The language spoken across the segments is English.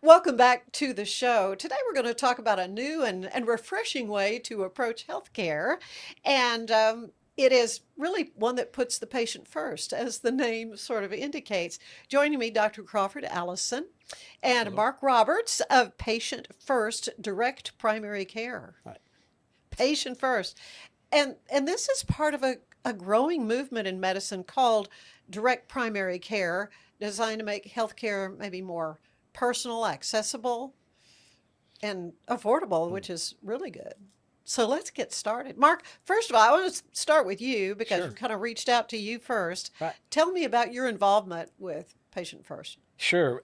Welcome back to the show. Today we're going to talk about a new and refreshing way to approach healthcare. And it is really one that puts the patient first, as the name sort of indicates. Joining me, Dr. Crawford Allison and Hello. Mark Roberts of Patient First Direct Primary Care. Right. Patient First. And this is part of a growing movement in medicine called direct primary care, designed to make healthcare maybe more personal, accessible, and affordable, Mm. which is really good. So let's get started. Mark, first of all, I want to start with you because we Sure. kind of reached out to you first. Right. Tell me about your involvement with Patient First. Sure.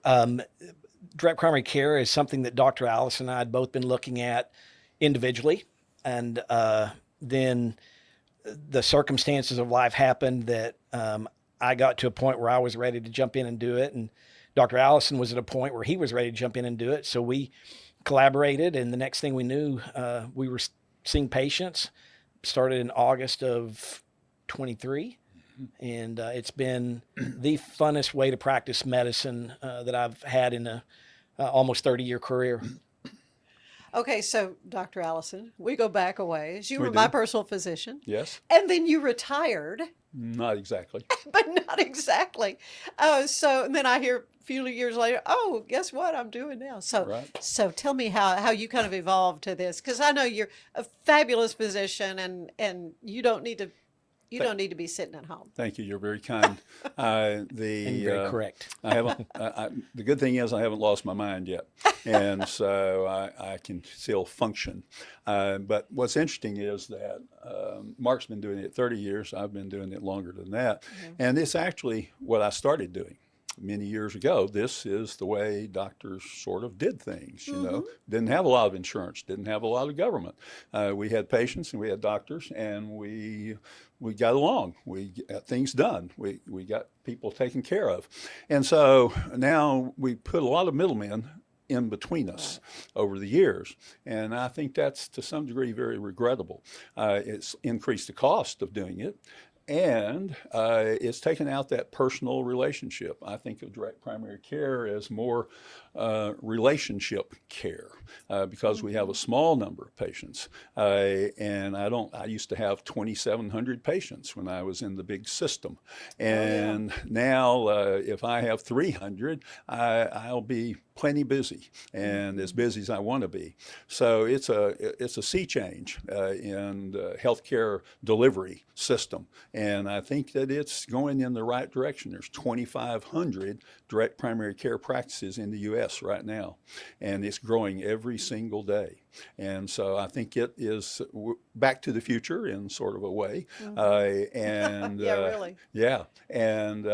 Direct primary care is something that Dr. Allison and I had both been looking at individually. And then the circumstances of life happened that I got to a point where I was ready to jump in and do it. And Dr. Allison was at a point where he was ready to jump in and do it. So we collaborated. And the next thing we knew, we were seeing patients. Started in August of 23. And it's been the funnest way to practice medicine that I've had in a almost 30-year career. Okay, so Dr. Allison, we go back a ways. You We were my do. personal physician, Yes. and then you retired, Not exactly. but not exactly. So and then I hear a few years later, oh, guess what I'm doing now? So, Right. so tell me how you kind of evolved to this, because I know you're a fabulous physician, and you Th- don't need to be sitting at home. Thank you. You're very kind. And very correct. I haven't. The good thing is I haven't lost my mind yet, and so I can still function. But what's interesting is that Mark's been doing it 30 years. I've been doing it longer than that, and it's actually what I started doing many years ago. This is the way doctors sort of did things, you know. Didn't have a lot of insurance, didn't have a lot of government. We had patients and we had doctors, and we got along. We got things done. We got people taken care of. And so now we put a lot of middlemen in between us over the years. And I think that's to some degree very regrettable. It's increased the cost of doing it. And it's taken out that personal relationship. I think of direct primary care as more relationship care because we have a small number of patients. And I used to have 2,700 patients when I was in the big system. And now if I have 300, I'll be plenty busy and as busy as I want to be. So it's a sea change in the healthcare delivery system. And I think that it's going in the right direction. There's 2,500 direct primary care practices in the U.S. right now, and it's growing every single day. And so I think it is back to the future in sort of a way. And Yeah, really. yeah, and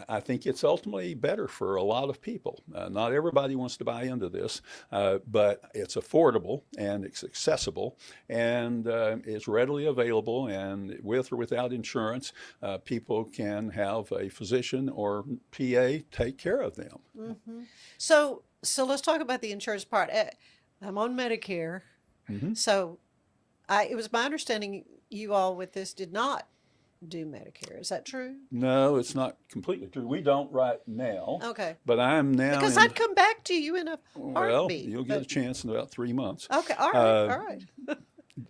I think it's ultimately better for a lot of people. Not everybody wants to buy into this, but it's affordable and it's accessible and it's readily available. And with or without insurance, people can have a physician or PA take care of them. So let's talk about the insurance part. I'm on Medicare, so it was my understanding you all with this did not do Medicare. Is that true? No, it's not completely true. We don't right now, Okay. but I'm now Because in. I'd come back to you in a Well, heartbeat. you'll get a But chance in about 3 months. okay, all right, Uh, all right.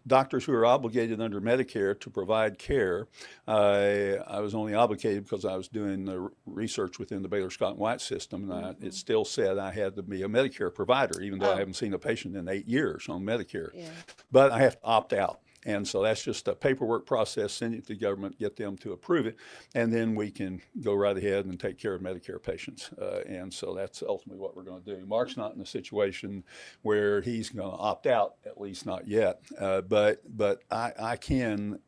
Doctors who are obligated under Medicare to provide care, I was only obligated because I was doing the research within the Baylor Scott and White system, and it still said I had to be a Medicare provider, even though I Oh, haven't seen a patient in 8 years on Medicare. yeah. But I have to opt out. And so that's just a paperwork process, send it to the government, get them to approve it, and then we can go right ahead and take care of Medicare patients. And so that's ultimately what we're going to do. Mark's not in a situation where he's going to opt out, at least not yet. But I can,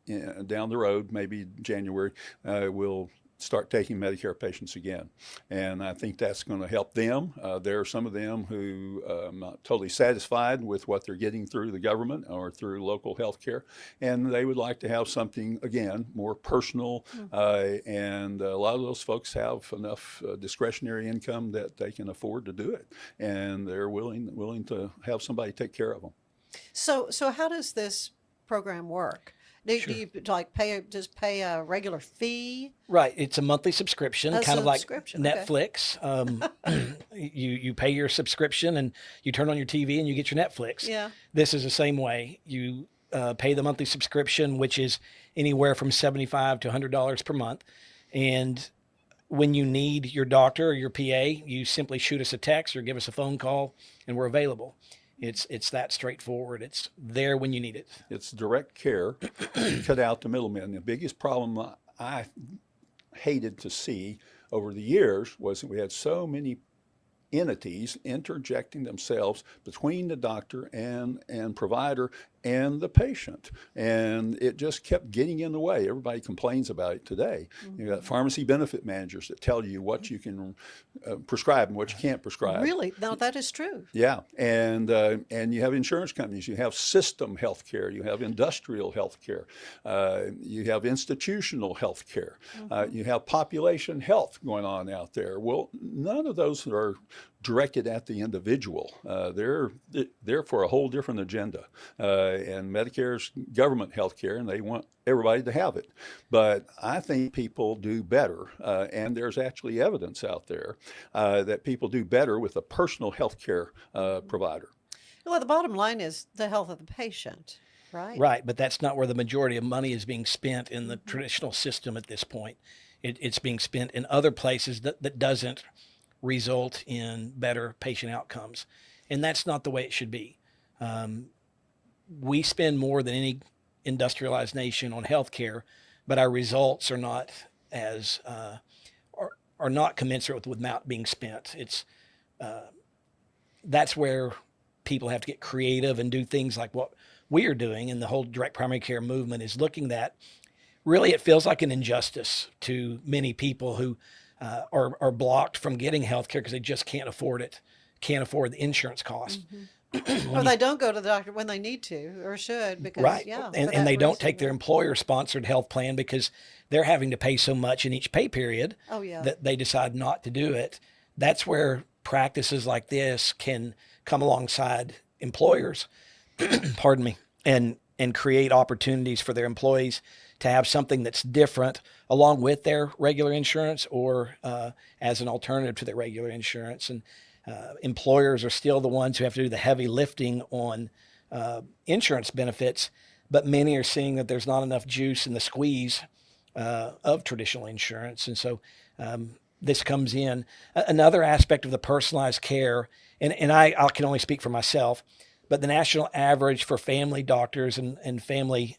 down the road, maybe January, will start taking Medicare patients again. And I think that's going to help them. There are some of them who are not totally satisfied with what they're getting through the government or through local health care. And they would like to have something, again, more personal. And a lot of those folks have enough discretionary income that they can afford to do it. And they're willing to have somebody take care of them. So how does this program work? Do Sure. you like pay a regular fee? Right. It's a monthly subscription, A kind of like subscription, okay. Netflix. You pay your subscription and you turn on your TV and you get your Netflix. Yeah. This is the same way. You pay the monthly subscription, which is anywhere from $75 to $100 per month. And when you need your doctor or your PA, you simply shoot us a text or give us a phone call, and we're available. It's that straightforward. It's there when you need it. It's direct care, cut out the middleman. The biggest problem I hated to see over the years was that we had so many entities interjecting themselves between the doctor and provider and the patient. And it just kept getting in the way. Everybody complains about it today. You got pharmacy benefit managers that tell you what you can prescribe and what you can't prescribe. Really? No, that is true. Yeah, and you have insurance companies. You have system health care. You have industrial health care. You have institutional health care. You have population health going on out there. Well, none of those are directed at the individual. They're for a whole different agenda. And Medicare's government health care, and they want everybody to have it. But I think people do better, and there's actually evidence out there that people do better with a personal health care provider. Well, the bottom line is the health of the patient, right? Right, but that's not where the majority of money is being spent in the traditional system at this point. It's being spent in other places that doesn't result in better patient outcomes. And that's not the way it should be. We spend more than any industrialized nation on healthcare, but our results are not as are not commensurate with the amount being spent. It's that's where people have to get creative and do things like what we are doing, and the whole direct primary care movement is looking at. Really, it feels like an injustice to many people who are blocked from getting health care because they just can't afford it, can't afford the insurance cost. Or they don't go to the doctor when they need to or should because, Right. yeah. And they don't take their employer-sponsored health plan because they're having to pay so much in each pay period Oh, yeah. that they decide not to do it. That's where practices like this can come alongside employers, pardon me, and create opportunities for their employees to have something that's different along with their regular insurance or as an alternative to their regular insurance. And employers are still the ones who have to do the heavy lifting on insurance benefits, but many are seeing that there's not enough juice in the squeeze of traditional insurance. And so this comes in. Another aspect of the personalized care, and I can only speak for myself, but the national average for family doctors and family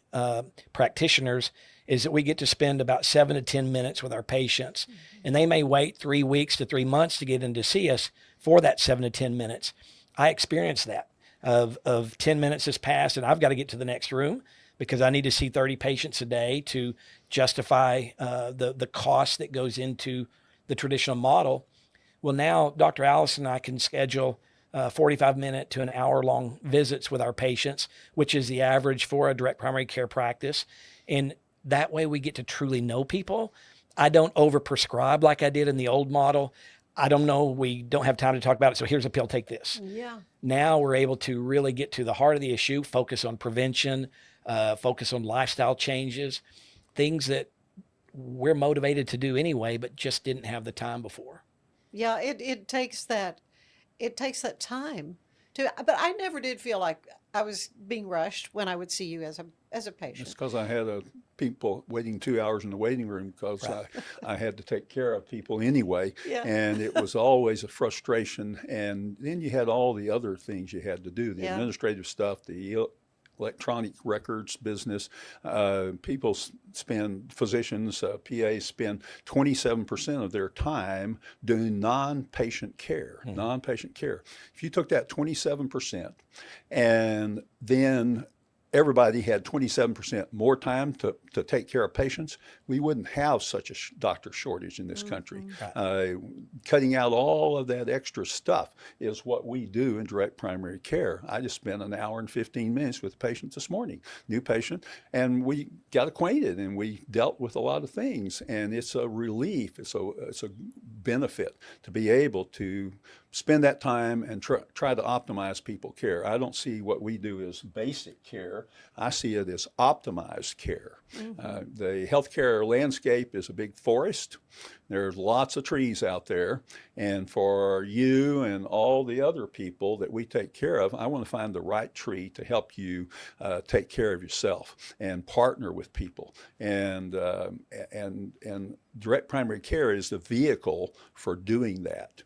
practitioners is that we get to spend about 7 to 10 minutes with our patients. And they may wait 3 weeks to 3 months to get in to see us for that 7 to 10 minutes. I experienced that of 10 minutes has passed and I've got to get to the next room because I need to see 30 patients a day to justify the cost that goes into the traditional model. Well, now Dr. Allison and I can schedule 45-minute to an hour-long visits with our patients, which is the average for a direct primary care practice. And that way we get to truly know people. I don't overprescribe like I did in the old model. I don't know, we don't have time to talk about it, so here's a pill, take this. Yeah. Now we're able to really get to the heart of the issue, focus on prevention, focus on lifestyle changes, things that we're motivated to do anyway, but just didn't have the time before. Yeah, it takes that time to, but I never did feel like I was being rushed when I would see you as a patient. It's because I had people waiting 2 hours in the waiting room because I had to take care of people anyway. Yeah. And it was always a frustration. And then you had all the other things you had to do, the Yeah. administrative stuff, the electronic records business. Physicians, PAs spend 27% of their time doing non-patient care, non-patient care. If you took that 27% and then everybody had 27% more time to take care of patients, we wouldn't have such a doctor shortage in this country. Cutting out all of that extra stuff is what we do in direct primary care. I just spent an hour and 15 minutes with a patient this morning, new patient, and we got acquainted and we dealt with a lot of things. And it's a relief, it's a benefit to be able to spend that time and try to optimize people care. I don't see what we do as basic care. I see it as optimized care. The healthcare landscape is a big forest. There's lots of trees out there. And for you and all the other people that we take care of, I want to find the right tree to help you take care of yourself and partner with people. And direct primary care is the vehicle for doing that.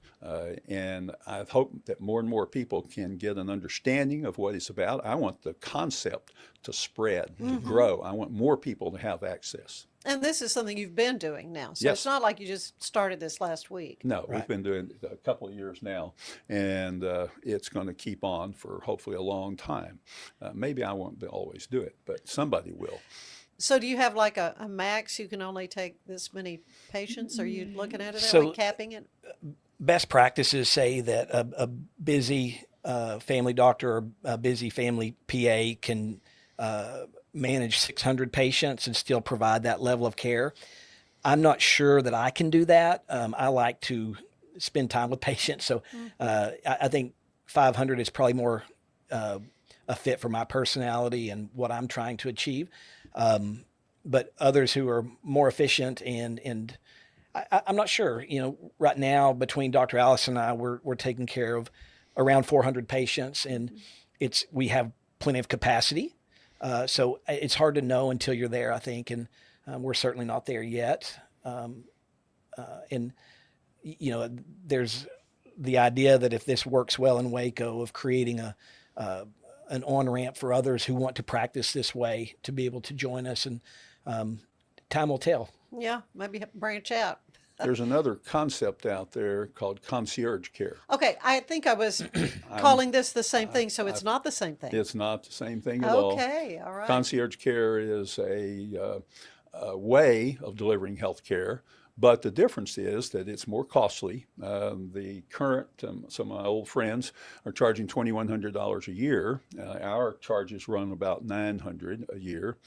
And I hope that more and more people can get an understanding of what it's about. I want the concept to spread, to grow. I want more people to have access. And this is something you've been doing now. So Yes. it's not like you just started this last week. No, Right. we've been doing it a couple of years now, and it's going to keep on for hopefully a long time. Maybe I won't always do it, but somebody will. So do you have like a max? You can only take this many patients? Are you looking at it that So- way, capping it? Best practices say that a busy family doctor or a busy family PA can manage 600 patients and still provide that level of care. I'm not sure that I can do that. I like to spend time with patients. So I think 500 is probably more a fit for my personality and what I'm trying to achieve. But others who are more efficient and I'm not sure, right now between Dr. Allison and I, we're taking care of around 400 patients, and we have plenty of capacity. So it's hard to know until you're there, I think. And we're certainly not there yet. And there's the idea that if this works well in Waco, of creating an on-ramp for others who want to practice this way to be able to join us, and time will tell. Yeah, maybe branch out. There's another concept out there called concierge care. Okay, I think I was calling this the same thing, so it's not the same thing. It's not the same thing at all. Okay, all right. Concierge care is a way of delivering health care, but the difference is that it's more costly. The current, some of my old friends are charging $2,100 a year. Our charges run about $900 a year.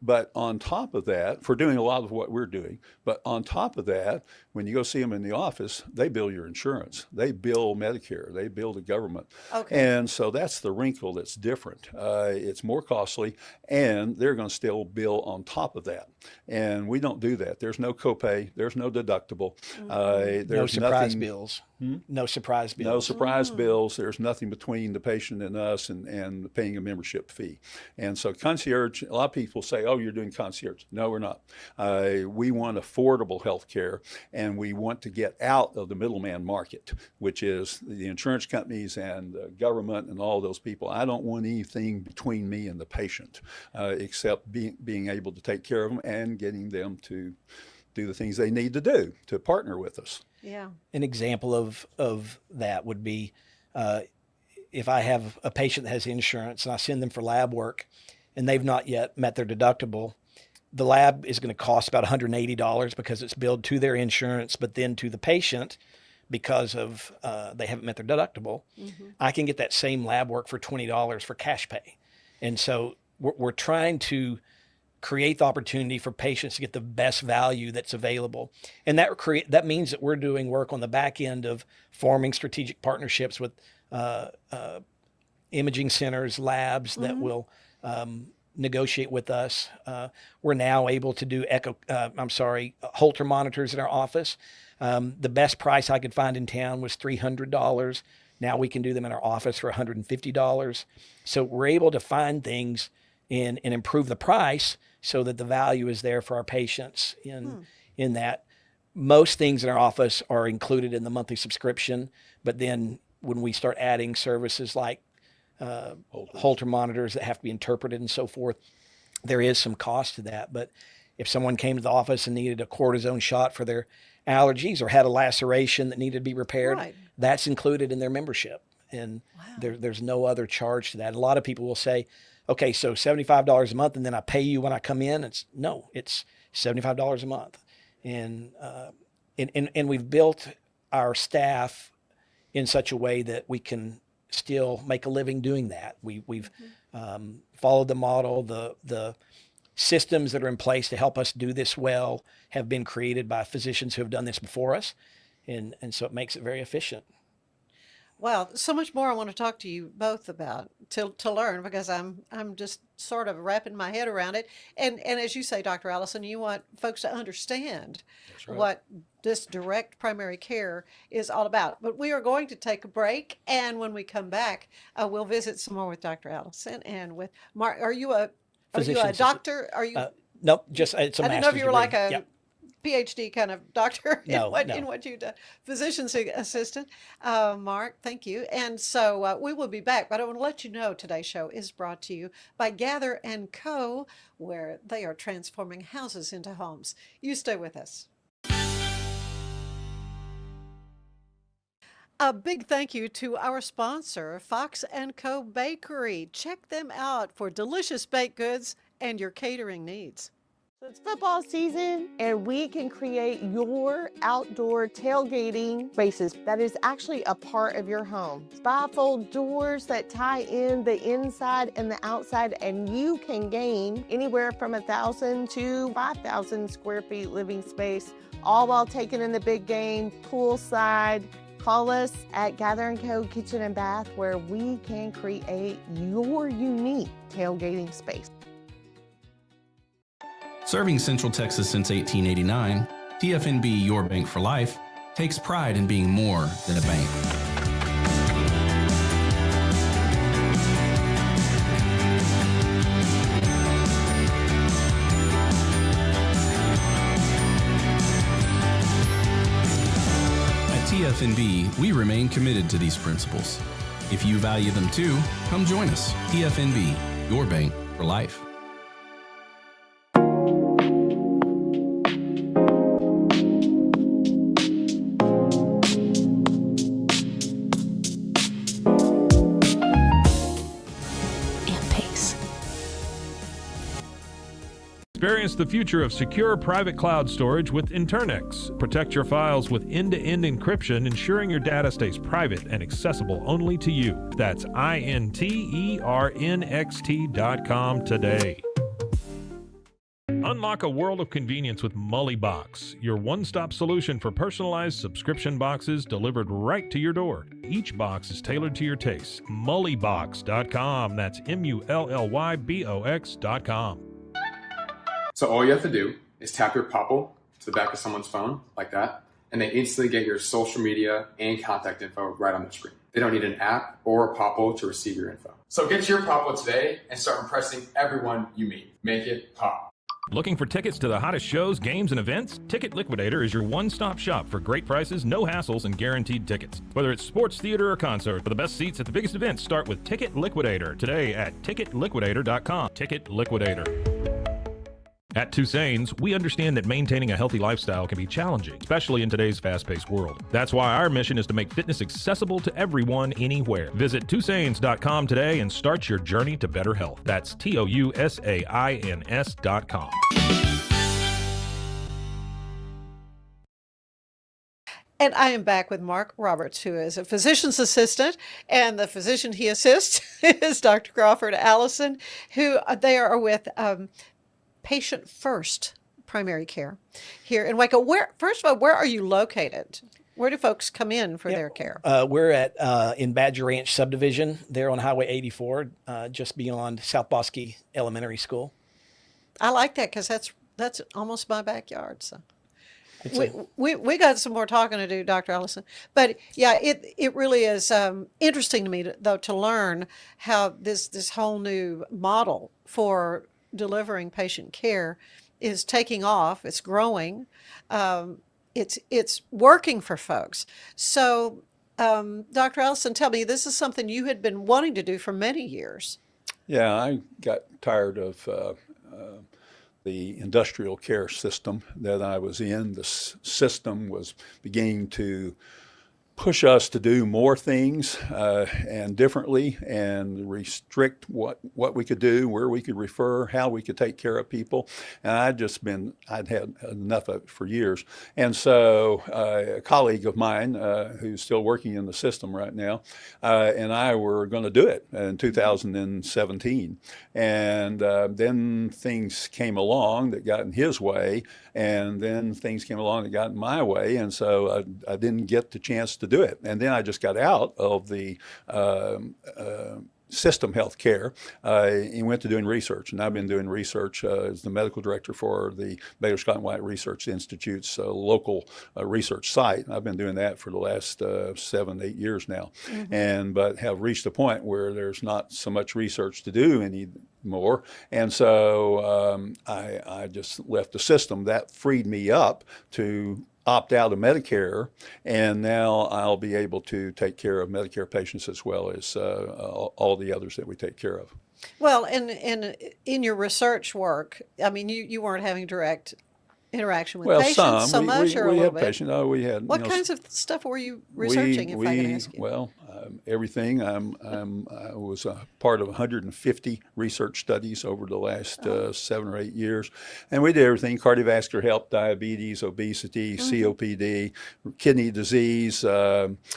But on top of that, for doing a lot of what we're doing, but on top of that, when you go see them in the office, they bill your insurance. They bill Medicare. They bill the government. Okay. And so that's the wrinkle that's different. It's more costly, and they're going to still bill on top of that. And we don't do that. There's no copay. There's no deductible. There's No surprise nothing, bills. No surprise bills. no surprise bills. There's nothing between the patient and us and paying a membership fee. And so concierge, a lot of people say, oh, you're doing concierge. No, we're not. We want affordable health care, and we want to get out of the middleman market, which is the insurance companies and the government and all those people. I don't want anything between me and the patient, except being able to take care of them and getting them to do the things they need to do to partner with us. Yeah. An example of that would be if I have a patient that has insurance and I send them for lab work and they've not yet met their deductible, the lab is going to cost about $180 because it's billed to their insurance, but then to the patient, because of they haven't met their deductible, I can get that same lab work for $20 for cash pay. And so we're trying to create the opportunity for patients to get the best value that's available. And that means that we're doing work on the back end of forming strategic partnerships with imaging centers, labs that will negotiate with us. We're now able to do Holter monitors in our office. The best price I could find in town was $300. Now we can do them in our office for $150. So we're able to find things and improve the price so that the value is there for our patients in that. Most things in our office are included in the monthly subscription, but then when we start adding services like Holter monitors that have to be interpreted and so forth, there is some cost to that. But if someone came to the office and needed a cortisone shot for their allergies or had a laceration that needed to be repaired, Right. that's included in their membership. And there's no other charge to that. A lot of people will say, okay, so $75 a month and then I pay you when I come in. It's $75 a month. And we've built our staff in such a way that we can still make a living doing that. We've followed the model. The systems that are in place to help us do this well have been created by physicians who have done this before us. And so it makes it very efficient. Well, so much more I want to talk to you both about to learn because I'm just sort of wrapping my head around it. And as you say, Dr. Allison, you want folks to understand That's right. what this direct primary care is all about. But we are going to take a break, and when we come back, we'll visit some more with Dr. Allison and with Mark. Are you Physician a assistant. doctor? Are you? Nope, just it's a I didn't know if master's you were degree. like a Yep. PhD kind of doctor in No, in no. what you do, physician's assistant. Mark, thank you. And so we will be back, but I want to let you know today's show is brought to you by Gather and Co., where they are transforming houses into homes. You stay with us. A big thank you to our sponsor, Fox and Co. Bakery. Check them out for delicious baked goods and your catering needs. It's football season, and we can create your outdoor tailgating spaces that is actually a part of your home. Bifold doors that tie in the inside and the outside, and you can gain anywhere from 1,000 to 5,000 square feet living space, all while taking in the big game poolside. Call us at Gather & Co. Kitchen and Bath, where we can create your unique tailgating space. Serving Central Texas since 1889, TFNB Your Bank for Life takes pride in being more than a bank. At TFNB, we remain committed to these principles. If you value them too, come join us. TFNB, Your Bank for Life. Experience the future of secure private cloud storage with Cen-Tex. Protect your files with end-to-end encryption, ensuring your data stays private and accessible only to you. That's INTERNXT.com today. Unlock a world of convenience with Mullybox, your one-stop solution for personalized subscription boxes delivered right to your door. Each box is tailored to your taste. Mullybox.com. That's MULLYBOX.com. So all you have to do is tap your Popple to the back of someone's phone, like that, and they instantly get your social media and contact info right on the screen. They don't need an app or a Popple to receive your info. So get your Popple today and start impressing everyone you meet. Make it pop. Looking for tickets to the hottest shows, games, and events? Ticket Liquidator is your one-stop shop for great prices, no hassles, and guaranteed tickets. Whether it's sports, theater, or concert, for the best seats at the biggest events, start with Ticket Liquidator today at ticketliquidator.com. Ticket Liquidator. At Tusane's, we understand that maintaining a healthy lifestyle can be challenging, especially in today's fast-paced world. That's why our mission is to make fitness accessible to everyone, anywhere. Visit Tusanes.com today and start your journey to better health. That's TOUSAINS.com. And I am back with Mark Roberts, who is a physician's assistant, and the physician he assists is Dr. Crawford Allison, who they are with Patient First Primary Care here in Waco. First of all, where are you located? Where do folks come in for their care? We're at in Badger Ranch subdivision there on Highway 84, just beyond South Bosque Elementary School. I like that because that's almost my backyard. So It's we got some more talking to do, Dr. Allison. But yeah, it really is interesting to me though to learn how this whole new model for delivering patient care is taking off. It's growing. It's working for folks. So, Dr. Allison, tell me, this is something you had been wanting to do for many years. Yeah, I got tired of the industrial care system that I was in. The system was beginning to push us to do more things and differently, and restrict what we could do, where we could refer, how we could take care of people. And I'd had enough of it for years. And so a colleague of mine who's still working in the system right now and I were going to do it in 2017. And then things came along that got in his way, And then things came along that got in my way, and so I didn't get the chance to do it. And then I just got out of the system health care and went to doing research. And I've been doing research as the medical director for the Baylor Scott and White Research Institute's local research site. I've been doing that for the last 7, 8 years now, but have reached a point where there's not so much research to do anymore. And so I just left the system. That freed me up to opt out of Medicare, and now I'll be able to take care of Medicare patients as well as all the others that we take care of. Well, and in your research work, I mean, you weren't having direct interaction with patients so much, or a we little had bit? patients. Oh, we had. What kinds of stuff were you researching, if I can ask you? Well, everything. I was a part of 150 research studies over the last 7 or 8 years, and we did everything: cardiovascular health, diabetes, obesity, COPD, kidney disease, hormones,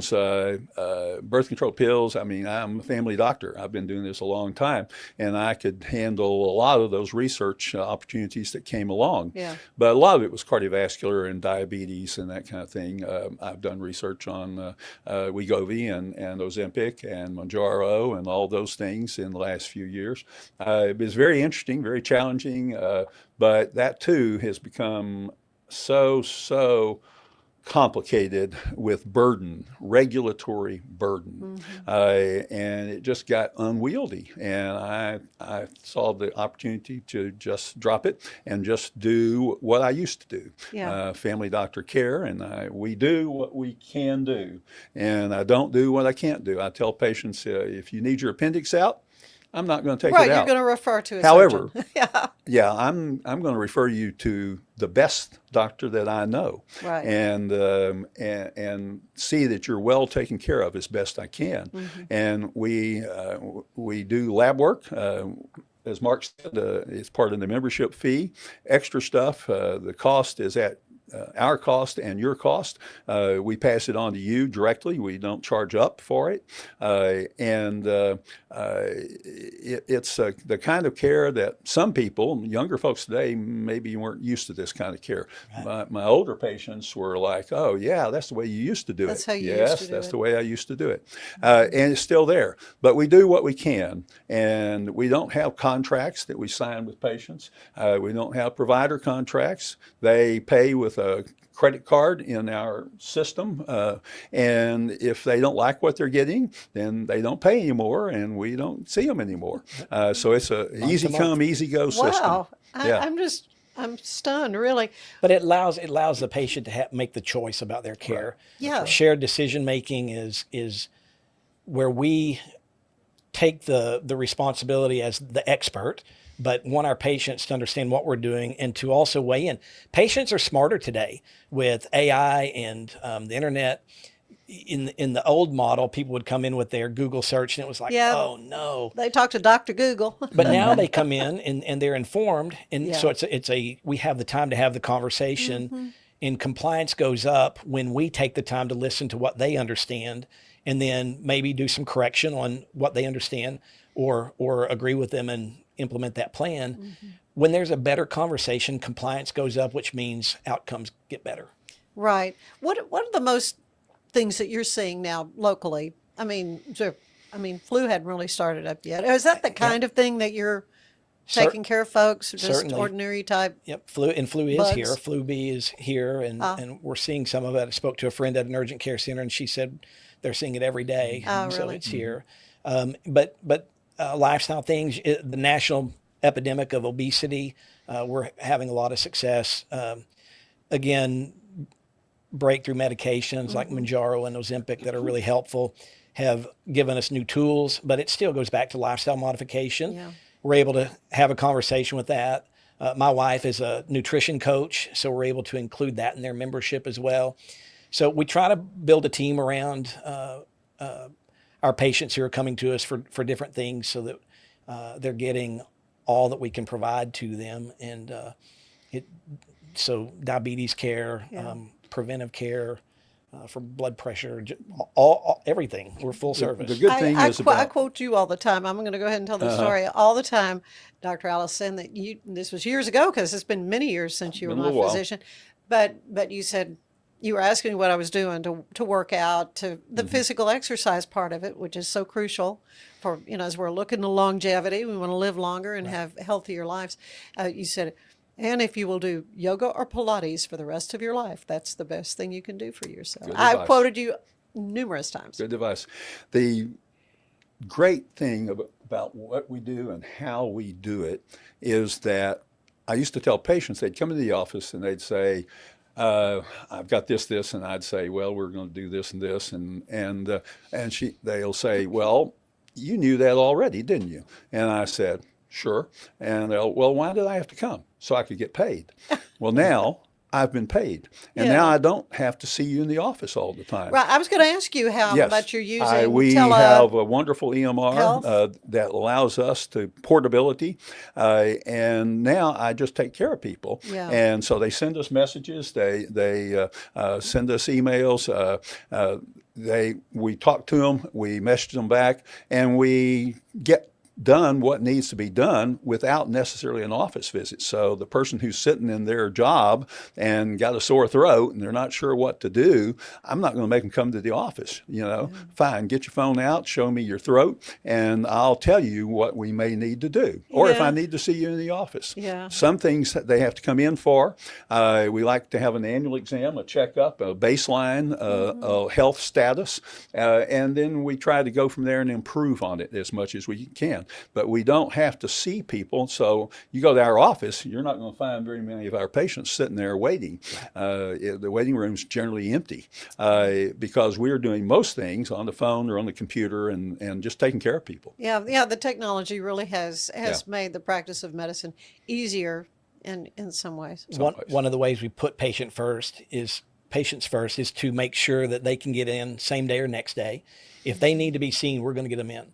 birth control pills. I mean, I'm a family doctor. I've been doing this a long time, and I could handle a lot of those research opportunities that came along. Yeah. But a lot of it was cardiovascular and diabetes and that kind of thing. I've done research on Wegovy and Ozempic and Mounjaro and all those things in the last few years. It was very interesting, very challenging, but that too has become so complicated with burden, regulatory burden, and it just got unwieldy. And I saw the opportunity to just drop it and just do what I used to do, family doctor care, and we do what we can do, and I don't do what I can't do. I tell patients, if you need your appendix out, I'm not going to take it out. Right, you're going to refer to a However, surgeon. I'm going to refer you to the best doctor that I know, Right. and see that you're well taken care of as best I can. And we do lab work. As Mark said, it's part of the membership fee. Extra stuff, the cost is at our cost and your cost. We pass it on to you directly. We don't charge up for it. It's the kind of care that some people, younger folks today, maybe weren't used to this kind of care. My older patients were like, oh, yeah, that's the way you used to do it. That's how you yes, used to do that's it. the way I used to do it. And it's still there. But we do what we can. And we don't have contracts that we sign with patients. We don't have provider contracts. They pay with a credit card in our system, and if they don't like what they're getting, then they don't pay anymore, and we don't see them anymore. So it's a easy come, easy go system. Wow, Yeah. I'm stunned, really. But it allows the patient to make the choice about their care. Yeah. Shared decision making is where we take the responsibility as the expert, but want our patients to understand what we're doing and to also weigh in. Patients are smarter today with AI and the internet. In the old model, people would come in with their Google search and it was like, oh no. They talk to Dr. Google. But now they come in and they're informed. And so Yeah. we have the time to have the conversation, and compliance goes up when we take the time to listen to what they understand and then maybe do some correction on what they understand or agree with them and implement that plan. When there's a better conversation, compliance goes up, which means outcomes get better. Right. What are the most things that you're seeing now locally? I mean, flu hadn't really started up yet. Is that the kind of thing that you're taking care of folks, or just Certainly. ordinary type? Yep, flu is bugs? here. Flu B is here, and we're seeing some of it. I spoke to a friend at an urgent care center, and she said they're seeing it every day. Oh, So really? it's here. But lifestyle things, the national epidemic of obesity, we're having a lot of success. Again, breakthrough medications like Mounjaro and Ozempic that are really helpful have given us new tools, but it still goes back to lifestyle modification. Yeah. We're able to have a conversation with that. My wife is a nutrition coach, so we're able to include that in their membership as well. So we try to build a team around our patients who are coming to us for different things, so that they're getting all that we can provide to them. And so diabetes care, preventive care, for blood pressure, everything. We're full service. The good thing is I quote you all the time. I'm going to go ahead and tell the story all the time, Dr. Allison, that this was years ago, because it's been many years since you were Been a my little while. physician. But you said you were asking me what I was doing to work out, to the physical exercise part of it, which is so crucial for, as we're looking to longevity, we want to live longer and have healthier lives. You said, and if you will do yoga or Pilates for the rest of your life, that's the best thing you can do for yourself. Good I've advice. quoted you numerous times. Good advice. The great thing about what we do and how we do it is that I used to tell patients, they'd come into the office and they'd say, I've got this, and I'd say, well, we're going to do this and this, and they'll say, well, you knew that already, didn't you? And I said, sure. And they'll, well, why did I have to come? So I could get paid. Well, now I've been paid, and now I don't have to see you in the office all the time. Right. I was going to ask you how Yes. much you're using. We have a wonderful EMR Health. that allows us to portability, and now I just take care of people. Yeah. And so they send us messages, they send us emails, we talk to them, we message them back, and we get done what needs to be done without necessarily an office visit. So the person who's sitting in their job and got a sore throat and they're not sure what to do, I'm not going to make them come to the office. Fine, get your phone out, show me your throat, and I'll tell you what we may need to do, or if I need to see you in the office. Yeah. Some things that they have to come in for. We like to have an annual exam, a checkup, a baseline, a health status, and then we try to go from there and improve on it as much as we can. But we don't have to see people. So you go to our office, you're not going to find very many of our patients sitting there waiting. The waiting room's generally empty because we're doing most things on the phone or on the computer and just taking care of people. Yeah. The technology really has made the practice of medicine easier in some ways. One of the ways we put patients first is to make sure that they can get in same day or next day. If they need to be seen, we're going to get them in.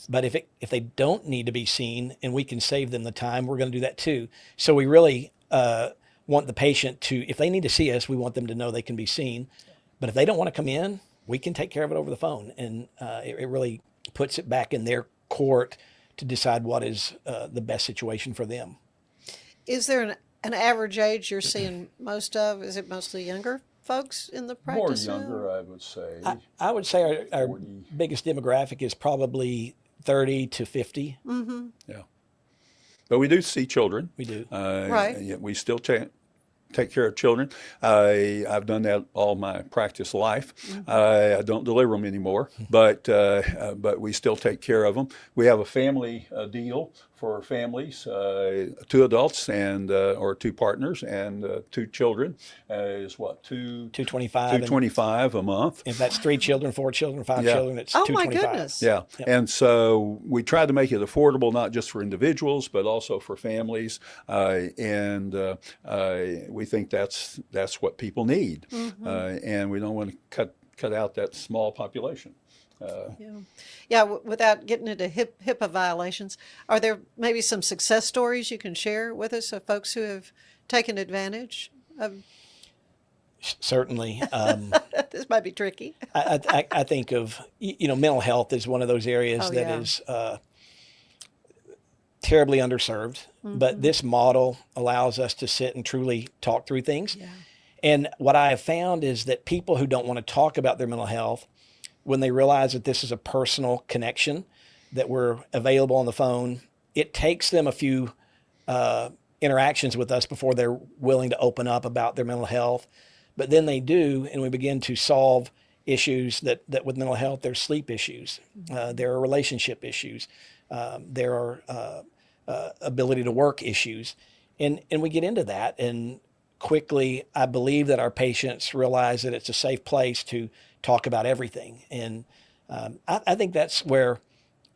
But if they don't need to be seen and we can save them the time, we're going to do that too. So we really want the patient to, if they need to see us, we want them to know they can be seen. But if they don't want to come in, we can take care of it over the phone. And it really puts it back in their court to decide what is the best situation for them. Is there an average age you're seeing most of? Is it mostly younger folks in the More practice? younger, I would say. I would say our 40. biggest demographic is probably 30 to 50. Mm-hmm. Yeah. But we do see children. We do. Right. Yeah, we still take care of children. I've done that all my practice life. I don't deliver them anymore, but we still take care of them. We have a family deal for families, 2 adults and or 2 partners and 2 children is what, $225. $225 a month. If that's 3 children, 4 children, 5 Yeah. children, it's Oh, $225. my goodness. Yeah, Yep. and so we try to make it affordable, not just for individuals, but also for families, and we think that's what people need, and we don't want to cut out that small population. Without getting into HIPAA violations, are there maybe some success stories you can share with us of folks who have taken advantage of? Certainly. This might be tricky. I think of, mental health is one of those areas Oh, that yeah. is terribly underserved. But this model allows us to sit and truly talk through things. Yeah. And what I have found is that people who don't want to talk about their mental health, when they realize that this is a personal connection, that we're available on the phone, it takes them a few interactions with us before they're willing to open up about their mental health. But then they do, and we begin to solve issues that with mental health. There's sleep issues, there are relationship issues, there are ability to work issues. And we get into that, and quickly I believe that our patients realize that it's a safe place to talk about everything. And I think that's where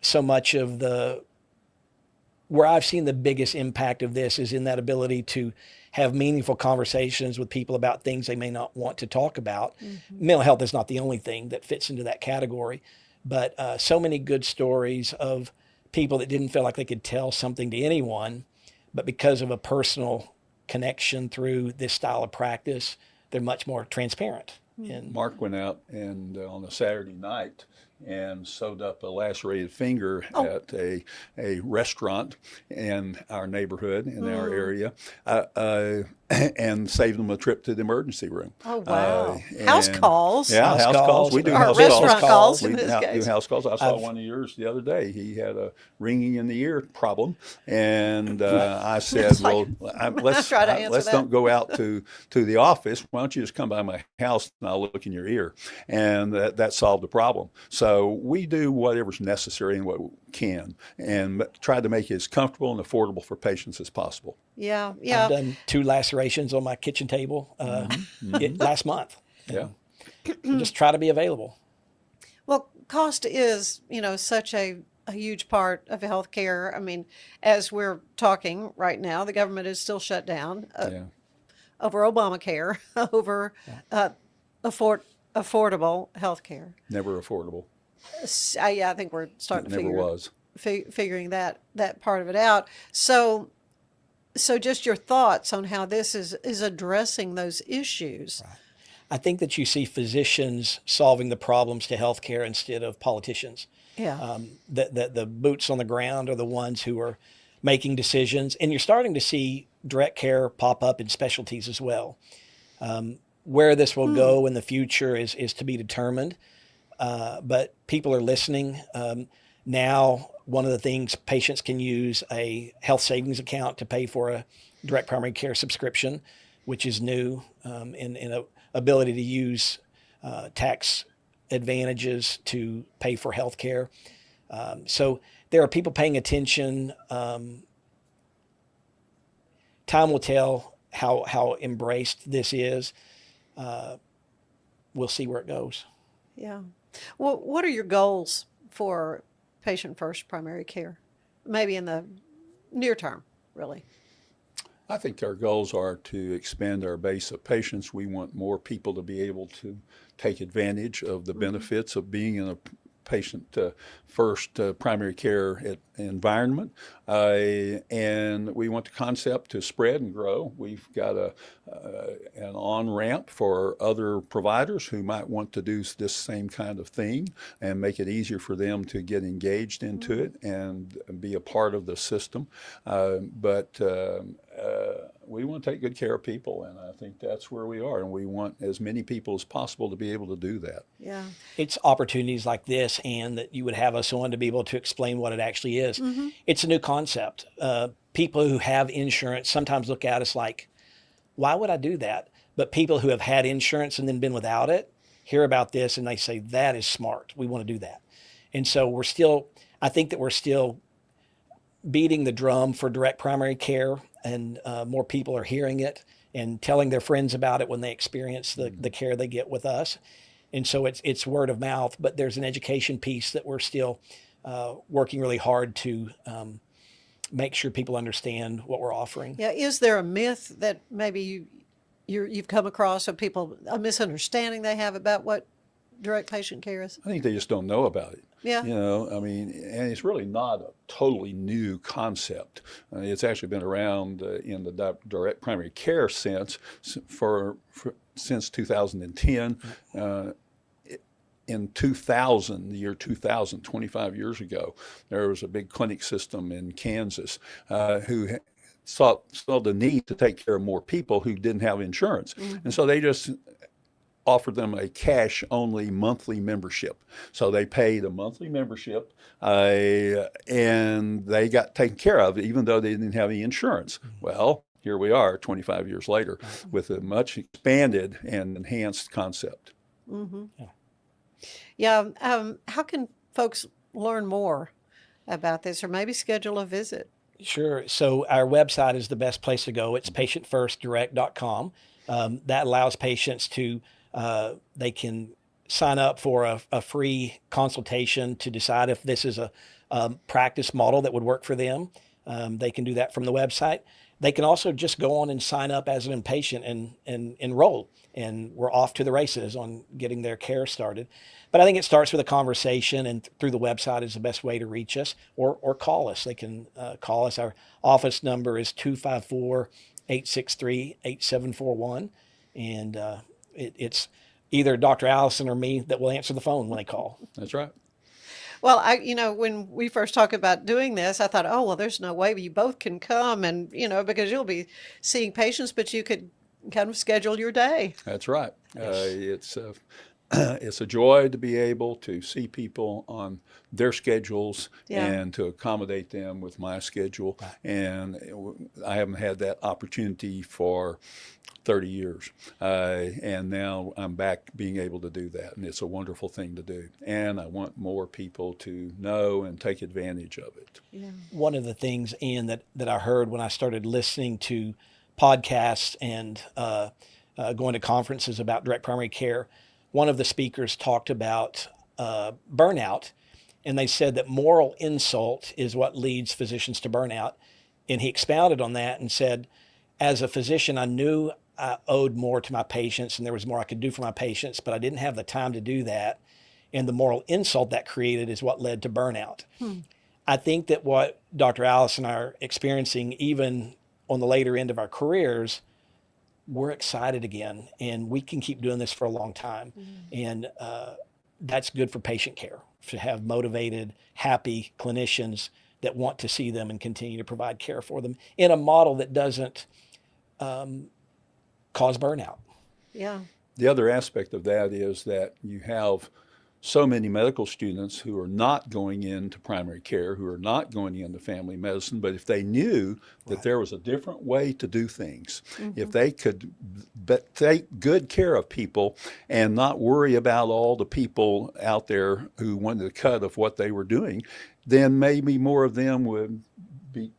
so much of where I've seen the biggest impact of this is in that ability to have meaningful conversations with people about things they may not want to talk about. Mental health is not the only thing that fits into that category, but so many good stories of people that didn't feel like they could tell something to anyone, but because of a personal connection through this style of practice, they're much more transparent. And Mark went out and on a Saturday night and sewed up a lacerated finger at a restaurant in our neighborhood, in our area, and saved them a trip to the emergency room. Oh, wow. And- House calls. Yeah, House house calls. calls. We do Or house restaurant calls We in this do case. house calls. I saw I've- one of yours the other day. He had a ringing in the ear problem, and I said, It's like- let's try to answer that. don't go out to the office. Why don't you just come by my house and I'll look in your ear, and that solved the problem. So we do whatever's necessary and what we can, and try to make it as comfortable and affordable for patients as possible. Yeah, I've yeah. done 2 lacerations on my kitchen table last month. Yeah. Just try to be available. Well, cost is, such a huge part of healthcare. I mean, as we're talking right now, the government is still shut down Yeah. over Obamacare, over affordable healthcare. Never affordable. Yeah, I think we're starting It to never figure was. figuring that part of it out. So just your thoughts on how this is addressing those issues. I think that you see physicians solving the problems to healthcare instead of politicians. Yeah. The boots on the ground are the ones who are making decisions, and you're starting to see direct care pop up in specialties as well. Where this will go in the future is to be determined, but people are listening. Now, one of the things, patients can use a health savings account to pay for a direct primary care subscription, which is new, in a ability to use tax advantages to pay for health care. So there are people paying attention. Time will tell how embraced this is. We'll see where it goes. Yeah. Well, what are your goals for patient first primary care? Maybe in the near term, really. I think our goals are to expand our base of patients. We want more people to be able to take advantage of the benefits of being in a patient first primary care environment, and we want the concept to spread and grow. We've got an on-ramp for other providers who might want to do this same kind of thing and make it easier for them to get engaged into it and be a part of the system. But we want to take good care of people, and I think that's where we are, and we want as many people as possible to be able to do that. Yeah. It's opportunities like this, and that you would have us on to be able to explain what it actually is. It's a new concept. People who have insurance sometimes look at us like, why would I do that? But people who have had insurance and then been without it hear about this and they say, that is smart. We want to do that. And so I think that we're still beating the drum for direct primary care, and more people are hearing it and telling their friends about it when they experience the care they get with us. And so it's word of mouth, but there's an education piece that we're still working really hard to make sure people understand what we're offering. Yeah. Is there a myth that maybe you've come across of people, a misunderstanding they have about what direct patient care is? I think they just don't know about it. Yeah. I mean, and it's really not a totally new concept. It's actually been around in the direct primary care sense since 2010. In 2000, the year 2000, 25 years ago, there was a big clinic system in Kansas who saw the need to take care of more people who didn't have insurance. And so they just offered them a cash-only monthly membership. So they paid a monthly membership, and they got taken care of, even though they didn't have any insurance. Well, here we are 25 years later with a much expanded and enhanced concept. Yeah. How can folks learn more about this, or maybe schedule a visit? Sure. So our website is the best place to go. It's patientfirstdirect.com. That allows patients to, they can sign up for a free consultation to decide if this is a practice model that would work for them. They can do that from the website. They can also just go on and sign up as an inpatient and enroll, and we're off to the races on getting their care started. But I think it starts with a conversation, and through the website is the best way to reach us, or call us. They can call us. Our office number is 254-863-8741. And it's either Dr. Allison or me that will answer the phone when they call. That's right. Well, when we first talked about doing this, I thought, oh, well, there's no way you both can come and, because you'll be seeing patients, but you could kind of schedule your day. That's right. It's a joy to be able to see people on their schedules and to accommodate them with my schedule. And I haven't had that opportunity for 30 years. And now I'm back being able to do that. And it's a wonderful thing to do. And I want more people to know and take advantage of it. Yeah. One of the things, Ian, that I heard when I started listening to podcasts and going to conferences about direct primary care, one of the speakers talked about burnout, and they said that moral insult is what leads physicians to burnout. And he expounded on that and said, as a physician, I knew I owed more to my patients and there was more I could do for my patients, but I didn't have the time to do that. And the moral insult that created is what led to burnout. I think that what Dr. Allison and I are experiencing, even on the later end of our careers, we're excited again, and we can keep doing this for a long time. And that's good for patient care, to have motivated, happy clinicians that want to see them and continue to provide care for them in a model that doesn't cause burnout. Yeah. The other aspect of that is that you have so many medical students who are not going into primary care, who are not going into family medicine, but if they knew that there was a different way to do things, if they could take good care of people and not worry about all the people out there who wanted a cut of what they were doing, then maybe more of them would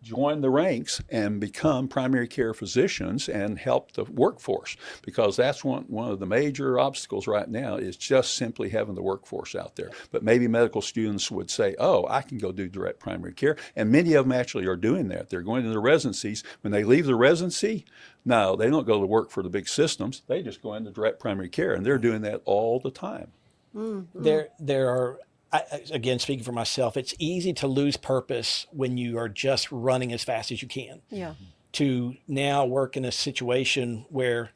join the ranks and become primary care physicians and help the workforce, because that's one of the major obstacles right now is just simply having the workforce out there. But maybe medical students would say, oh, I can go do direct primary care, and many of them actually are doing that. They're going to the residencies. When they leave the residency, no, they don't go to work for the big systems. They just go into direct primary care, and they're doing that all the time. There are, again, speaking for myself, it's easy to lose purpose when you are just running as fast as you can. Yeah. To now work in a situation where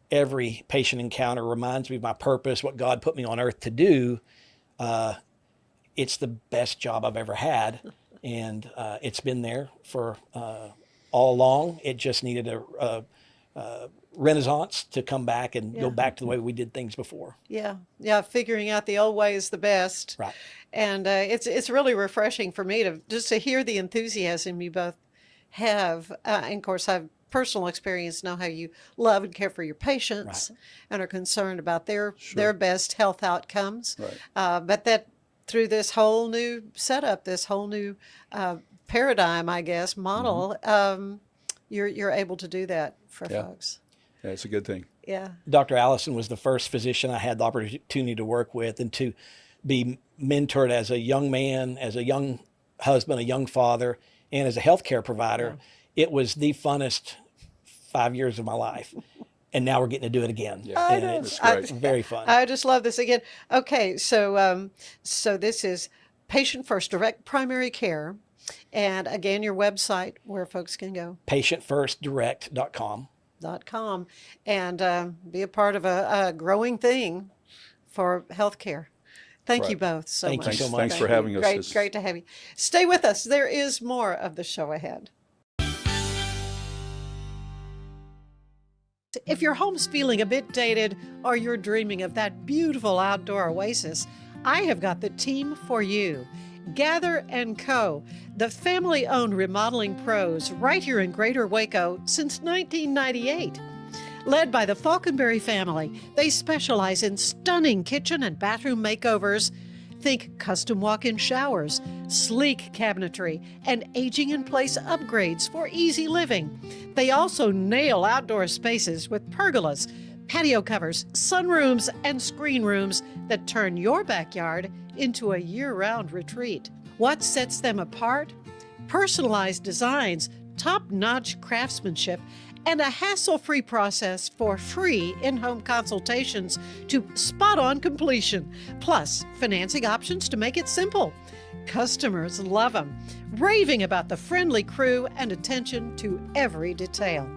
every patient encounter reminds me of my purpose, what God put me on earth to do, it's the best job I've ever had. And it's been there for all along. It just needed a renaissance to come back and go back to the way we did things before. Yeah, figuring out the old way is the best. Right. And it's really refreshing for me to hear the enthusiasm you both have. And of course, I've personal experience, know how you love and care for your patients and are concerned about their best health outcomes. But that through this whole new setup, this whole new paradigm, I guess, model, you're able to do that for folks. Yeah, it's a good thing. Yeah. Dr. Allison was the first physician I had the opportunity to work with and to be mentored as a young man, as a young husband, a young father, and as a healthcare provider. It was the funnest 5 years of my life. And now we're getting to do it again. Yeah. And it's great. Very fun. I just love this again. Okay, so this is Patient First Direct Primary Care. And again, your website where folks can go. PatientFirstDirect.com. And be a part of a growing thing for healthcare. Thank you both so much. Thank you so much. Thanks for having us. Great to have you. Stay with us. There is more of the show ahead. If your home's feeling a bit dated or you're dreaming of that beautiful outdoor oasis, I have got the team for you. Gather & Co., the family-owned remodeling pros right here in Greater Waco since 1998. Led by the Falconberry family, they specialize in stunning kitchen and bathroom makeovers. Think custom walk-in showers, sleek cabinetry, and aging-in-place upgrades for easy living. They also nail outdoor spaces with pergolas, patio covers, sunrooms, and screen rooms that turn your backyard into a year-round retreat. What sets them apart? Personalized designs, top-notch craftsmanship, and a hassle-free process for free in-home consultations to spot-on completion, plus financing options to make it simple. Customers love them, raving about the friendly crew and attention to every detail.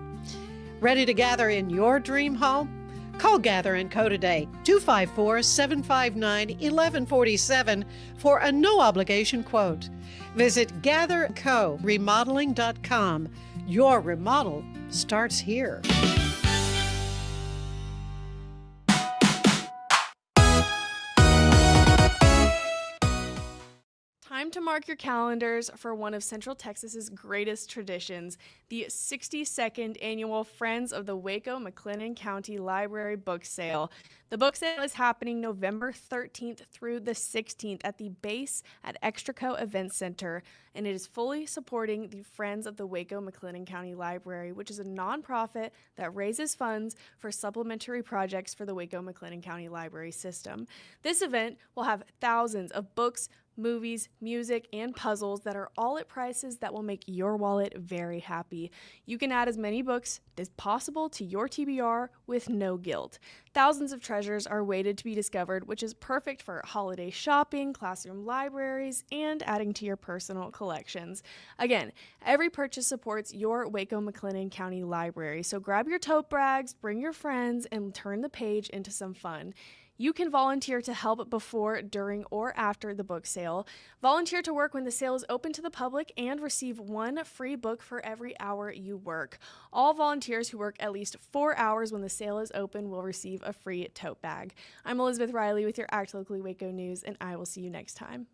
Ready to gather in your dream home? Call Gather & Co. today, 254-759-1147 for a no-obligation quote. Visit GatherCoRemodeling.com. Your remodel starts here. Time to mark your calendars for one of Central Texas's greatest traditions, the 62nd annual Friends of the Waco McLennan County Library Book Sale. The book sale is happening November 13th through the 16th at the base at Extraco Event Center, and it is fully supporting the Friends of the Waco McLennan County Library, which is a nonprofit that raises funds for supplementary projects for the Waco McLennan County Library system. This event will have thousands of books, movies, music, and puzzles that are all at prices that will make your wallet very happy. You can add as many books as possible to your TBR with no guilt. Thousands of treasures are waited to be discovered, which is perfect for holiday shopping, classroom libraries, and adding to your personal collections. Again, every purchase supports your Waco McLennan County Library, so grab your tote bags, bring your friends, and turn the page into some fun. You can volunteer to help before, during, or after the book sale. Volunteer to work when the sale is open to the public and receive one free book for every hour you work. All volunteers who work at least 4 hours when the sale is open will receive a free tote bag. I'm Elizabeth Riley with your Act Locally Waco News, and I will see you next time.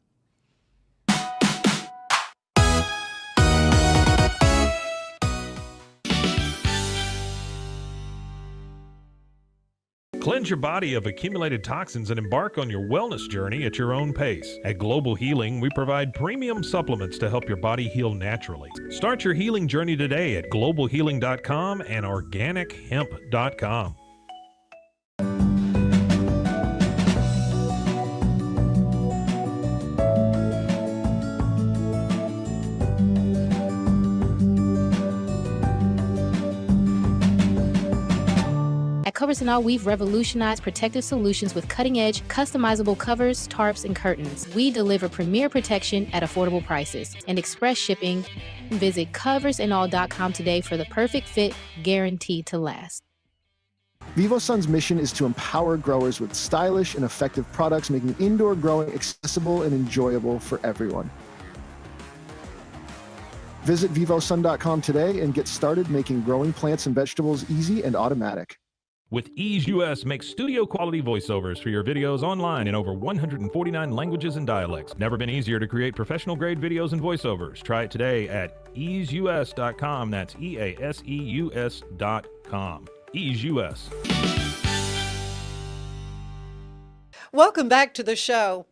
Cleanse your body of accumulated toxins and embark on your wellness journey at your own pace. At Global Healing, we provide premium supplements to help your body heal naturally. Start your healing journey today at globalhealing.com and organichemp.com. At Covers and All, we've revolutionized protective solutions with cutting-edge, customizable covers, tarps, and curtains. We deliver premier protection at affordable prices and express shipping. Visit coversandall.com today for the perfect fit, guaranteed to last. VivoSun's mission is to empower growers with stylish and effective products, making indoor growing accessible and enjoyable for everyone. Visit vivosun.com today and get started making growing plants and vegetables easy and automatic. With Ease US, make studio quality voiceovers for your videos online in over 149 languages and dialects. Never been easier to create professional grade videos and voiceovers. Try it today at easeus.com. That's EASEUS.com. Ease US. Welcome back to the show.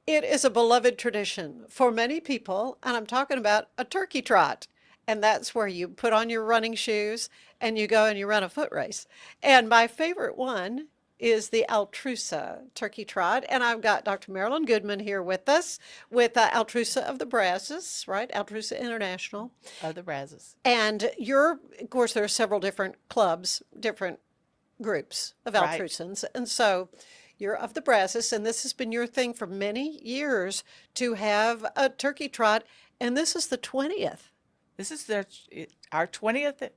It is a beloved tradition for many people, and I'm talking about a turkey trot. And that's where you put on your running shoes and you go and you run a foot race. And my favorite one is the Altrusa Turkey Trot. And I've got Dr. Marilyn Goodman here with us with Altrusa of the Brazos, right? Altrusa International. Of the Brazos. And you're, of course, there are several different clubs, different groups of Altrusans. Right. And so you're of the Brazos, and this has been your thing for many years to have a turkey trot. And this is the 20th. This is our 20th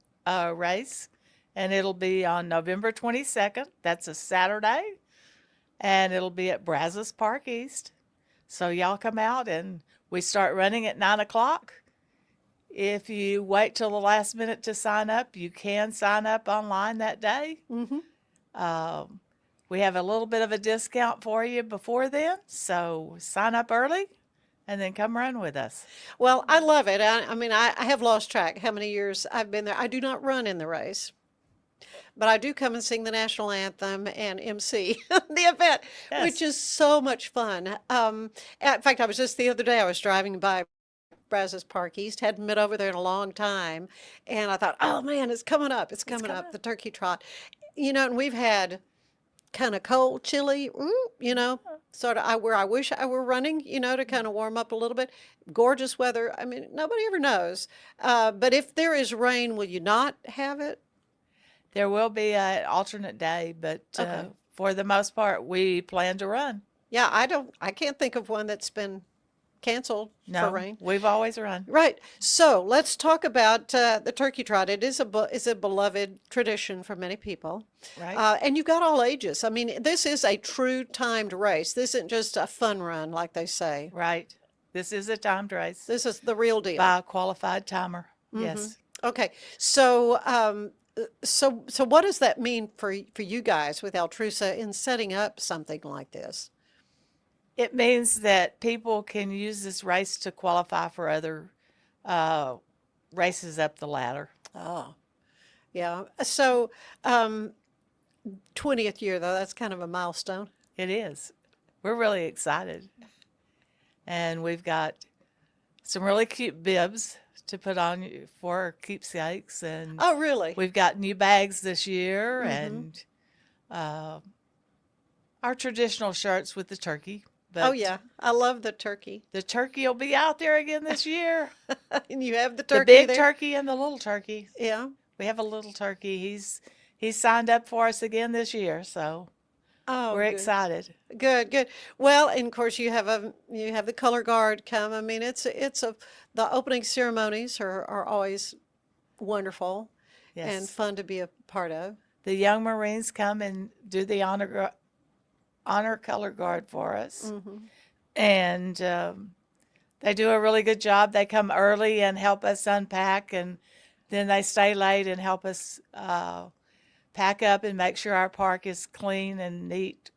race, and it'll be on November 22nd. That's a Saturday, and it'll be at Brazos Park East. So y'all come out, and we start running at 9 o'clock. If you wait till the last minute to sign up, you can sign up online that day. Mm-hmm. We have a little bit of a discount for you before then, so sign up early. And then come run with us. Well, I love it. I mean, I have lost track how many years I've been there. I do not run in the race, but I do come and sing the national anthem and MC the event, yes, which is so much fun. In fact, I was just the other day, I was driving by Brazos Park East, hadn't been over there in a long time. And I thought, oh man, it's coming up. It's coming up, the turkey trot. You know, and we've had kind of cold, chilly, you know, sort of where I wish I were running, you know, to kind of warm up a little bit. Gorgeous weather. I mean, nobody ever knows. But if there is rain, will you not have it? There will be an alternate day, but for the most part, we plan to run. Yeah, I can't think of one that's been canceled No, for rain. we've always run. Right. So let's talk about the turkey trot. It is a beloved tradition for many people. Right. And you've got all ages. I mean, this is a true timed race. This isn't just a fun run, like they say. Right. This is a timed race This is the real deal. by a qualified timer. Yes. Okay. So, so what does that mean for you guys with Altrusa in setting up something like this? It means that people can use this race to qualify for other races up the ladder. Oh, yeah. So, 20th year though, that's kind of a milestone. It is. We're really excited. And we've got some really cute bibs to put on for keepsakes. And Oh, really? we've got new bags this year and our traditional shirts with the turkey. But Oh, yeah. I love the turkey. the turkey will be out there again this year. And you have the The turkey big there? turkey and the little turkey. Yeah. We have a little turkey. He's signed up for us again this year, so Oh, we're good. excited. Good, good. Well, and of course you have the color guard come. I mean, the opening ceremonies are always wonderful and Yes. fun to be a part of. The young Marines come and do the honor color guard for us. And they do a really good job. They come early and help us unpack, and then they stay late and help us pack up and make sure our park is clean and neat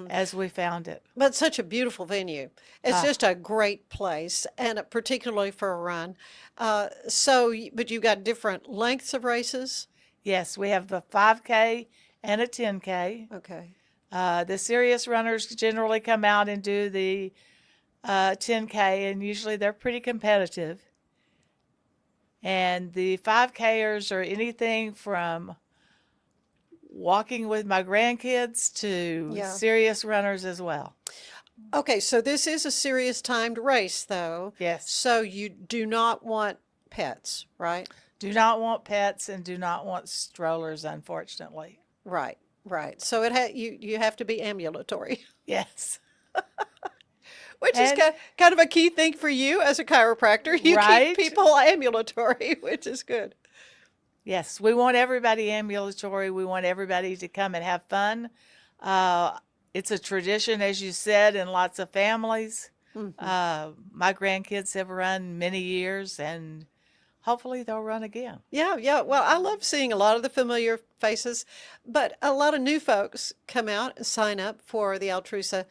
as we found it. But such a beautiful venue. It's just a great place, and particularly for a run. But you've got different lengths of races. Yes, we have a 5K and a 10K. Okay. The serious runners generally come out and do the 10K, and usually they're pretty competitive. And the 5Kers are anything from walking with my grandkids to Yeah. serious runners as well. Okay, so this is a serious timed race, though. Yes. So you do not want pets, right? Do not want pets and do not want strollers, unfortunately. Right, right. So you have to be ambulatory, Yes. which is And- kind of a key thing for you as a chiropractor. You Right. keep people ambulatory, which is good. Yes, we want everybody ambulatory. We want everybody to come and have fun. It's a tradition, as you said, in lots of families. My grandkids have run many years, and hopefully they'll run again. Yeah, yeah. Well, I love seeing a lot of the familiar faces, but a lot of new folks come out and sign up for the Altrusa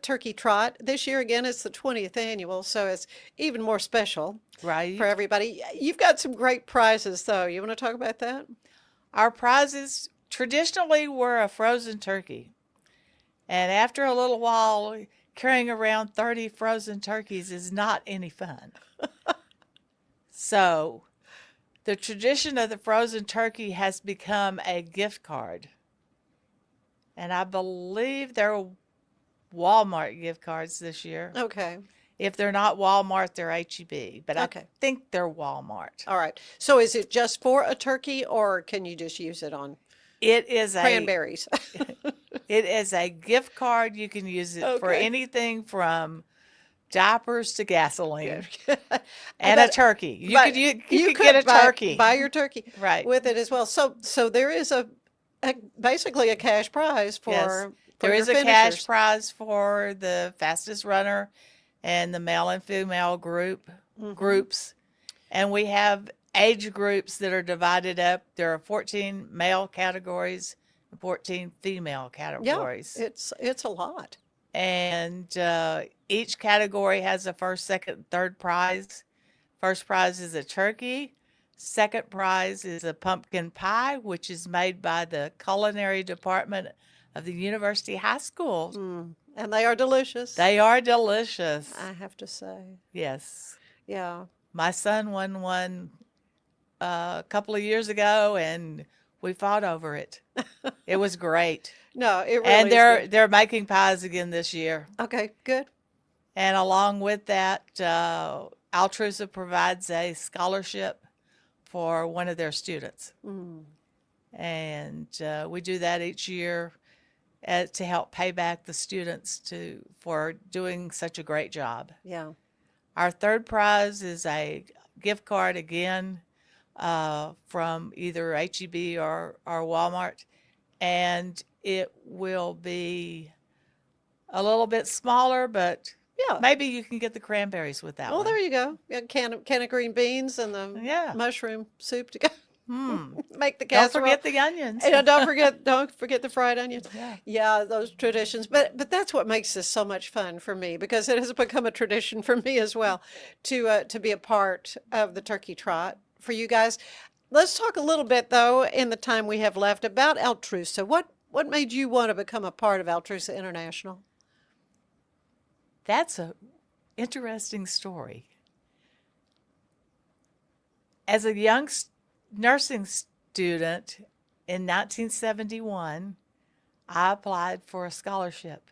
Turkey Trot. This year, again, it's the 20th annual, so it's even more special Right. for everybody. You've got some great prizes, though. You want to talk about that? Our prizes traditionally were a frozen turkey. And after a little while, carrying around 30 frozen turkeys is not any fun. So the tradition of the frozen turkey has become a gift card. And I believe they're Walmart gift cards this year. Okay. If they're not Walmart, they're HEB. But Okay. I think they're Walmart. All right. So is it just for a turkey, or can you just use it on It is cranberries? It is a gift card. You can use it for Okay. anything from diapers to gasoline and bet- a turkey. You But could you could get a turkey. buy your turkey Right. with it as well. So there is basically a cash prize for Yes. for There your is a finishers. cash prize for the fastest runner and the male and female groups. And we have age groups that are divided up. There are 14 male categories and 14 female categories. Yeah, it's a lot. And each category has a first, second, third prize. First prize is a turkey. Second prize is a pumpkin pie, which is made by the culinary department of the University High School. And they are delicious. They are delicious. I have to say. Yes. Yeah. My son won one a couple of years ago, and we fought over it. It was great. No, it really And is they're making pies again this year. good. Okay, good. And along with that, Altrusa provides a scholarship for one of their students. And we do that each year to help pay back the students for doing such a great job. Yeah. Our third prize is a gift card again from either H-E-B or Walmart, and it will be a little bit smaller, but Yeah. maybe you can get the cranberries with that Well, one. there you go. Yeah, can of green beans and the Yeah. mushroom soup to go. Make the Don't casserole. forget the onions. And don't forget the fried onions. Yeah. Yeah, those traditions. But that's what makes this so much fun for me, because it has become a tradition for me as well to be a part of the Turkey Trot for you guys. Let's talk a little bit though in the time we have left about Altrusa. What made you want to become a part of Altrusa International? That's a interesting story. As a young nursing student in 1971, I applied for a scholarship.